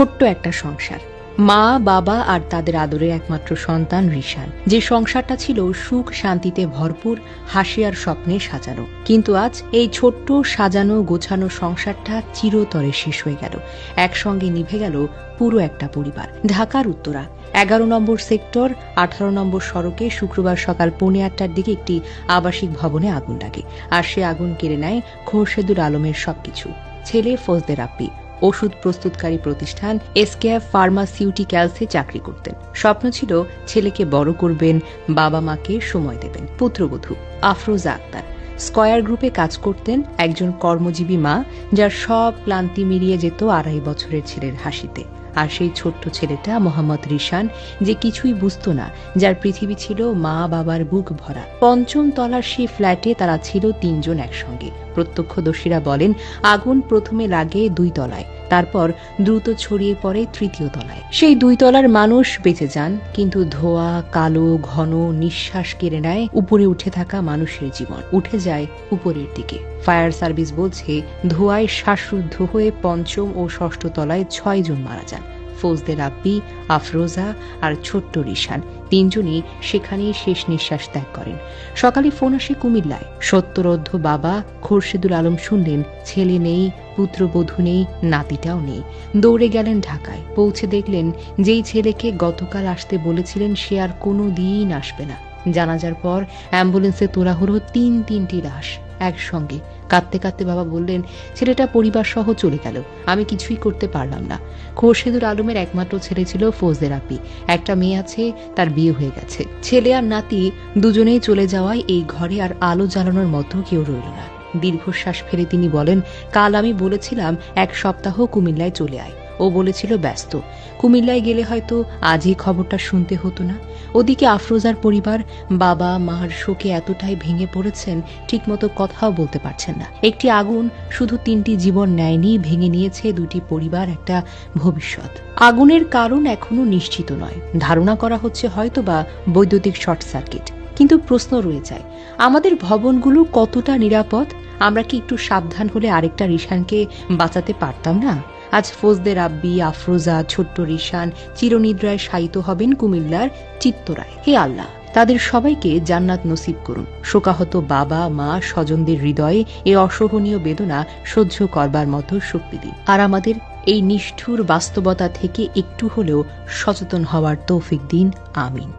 ছোট্ট একটা সংসার, মা বাবা আর তাদের আদরের একমাত্র সন্তান রিশান। যে সংসারটা ছিল সুখ শান্তিতে ভরপুর, হাসি আর স্বপ্নে সাজানো, কিন্তু আজ এই ছোট্ট সাজানো গোছানো সংসারটা চিরতরে শেষ হয়ে গেল। একসঙ্গে নিভে গেল পুরো একটা পরিবার। ঢাকার উত্তরা 11 নম্বর সেক্টর 18 নম্বর সড়কে শুক্রবার সকাল 8:45টার দিকে একটি আবাসিক ভবনে আগুন লাগে। আর সে আগুন কেড়ে নেয় খোরশেদুল আলমের সবকিছু। ছেলে ফজলে রাব্বি ওষুধ প্রস্তুতকারী প্রতিষ্ঠান এসকেএফ ফার্মাসিউটিক্যালসে চাকরি করতেন। স্বপ্ন ছিল ছেলেকে বড় করবেন, বাবা মাকে সময় দেবেন। পুত্রবধূ আফরোজা আক্তার স্কয়ার গ্রুপে কাজ করতেন, একজন কর্মজীবী মা যার সব ক্লান্তি মিলিয়ে যেত 2.5 বছরের ছেলের হাসিতে। আর সেই ছোট্ট ছেলেটা মোহাম্মদ রিশান, যে কিছুই বুঝত না, যার পৃথিবী ছিল মা বাবার বুক ভরা। 5ম তলার সেই ফ্ল্যাটে তারা ছিল 3 জন একসঙ্গে। প্রত্যক্ষদর্শীরা বলেন আগুন প্রথমে লাগে 2 তলায়, তারপর দ্রুত ছড়িয়ে পড়ে 3য় তলায়। সেই 2 তলার মানুষ বেঁচে যান, কিন্তু ধোঁয়া কালো ঘন নিঃশ্বাস কেড়ে নেয় উপরে উঠে থাকা মানুষের জীবন। উঠে যায় উপরের দিকে। ফায়ার সার্ভিস বলছে ধোঁয়ায় শ্বাসরুদ্ধ হয়ে 5ম ও 6ষ্ঠ তলায় 6 জন মারা যান। ফজলে রাব্বি, আফরোজা আর ছোট্ট রিশান 3 জনই সেখানেই শেষ নিঃশ্বাস ত্যাগ করেন। সকালে ফোন আসে কুমিল্লায়। সত্তরোর্ধ্ব বাবা খোরশেদুল আলম শুনলেন ছেলে নেই, পুত্রবধূ নেই, নাতিটাও নেই। দৌড়ে গেলেন ঢাকায়। পৌঁছে দেখলেন যেই ছেলেকে গতকাল আসতে বলেছিলেন সে আর কোনো দিন আসবে না। জানাজার পর অ্যাম্বুলেন্সে তোলা হলো 3টি লাশ একসঙ্গে। কাঁদতে কাঁদতে বাবা বললেন ছেলেটা পরিবার সহ চলে গেল, আমি কিছুই করতে পারলাম না। খোরশেদুল আলমের একমাত্র ছেলে ছিল ফজলে রাব্বি। একটা মেয়ে আছে, তার বিয়ে হয়ে গেছে। ছেলে আর নাতি দুজনেই চলে যাওয়ায় এই ঘরে আর আলো জ্বালানোর মতো কেউ রইল না। দীর্ঘশ্বাস ফেলে তিনি বলেন, কাল আমি বলেছিলাম 1 সপ্তাহ কুমিল্লায় চলে আয়। ও বলেছিল ব্যস্ত। কুমিল্লায় গেলে হয়তো আজই খবরটা শুনতে হতো না। ওদিকে আফরোজার পরিবার বাবা মার শোকে এতটাই ভেঙে পড়েছেন, ঠিকমতো কথাও বলতে পারছেন না। একটি আগুন শুধু 3টি জীবন নেয়নি, ভেঙে নিয়েছে 2টি পরিবার, একটা ভবিষ্যৎ। আগুনের কারণ এখনো নিশ্চিত নয়। ধারণা করা হচ্ছে হয়তোবা বৈদ্যুতিক শর্ট সার্কিট। কিন্তু প্রশ্ন রয়ে যায়, আমাদের ভবনগুলো কতটা নিরাপদ? আমরা কি একটু সাবধান হলে আরেকটা রিশানকে বাঁচাতে পারতাম না? আজ ফজলে রাব্বি, আফরোজা, ছোট্ট রিশান চিরনিদ্রায় শায়িত হবেন কুমিল্লার চিত্তরায়। হে আল্লাহ, তাদের সবাইকে জান্নাত নসিব করুন। শোকাহত বাবা মা স্বজনদের হৃদয়ে এই অসহনীয় বেদনা সহ্য করবার মতো শক্তি দিন। আর আমাদের এই নিষ্ঠুর বাস্তবতা থেকে একটু হলেও সচেতন হওয়ার তৌফিক দিন। আমিন।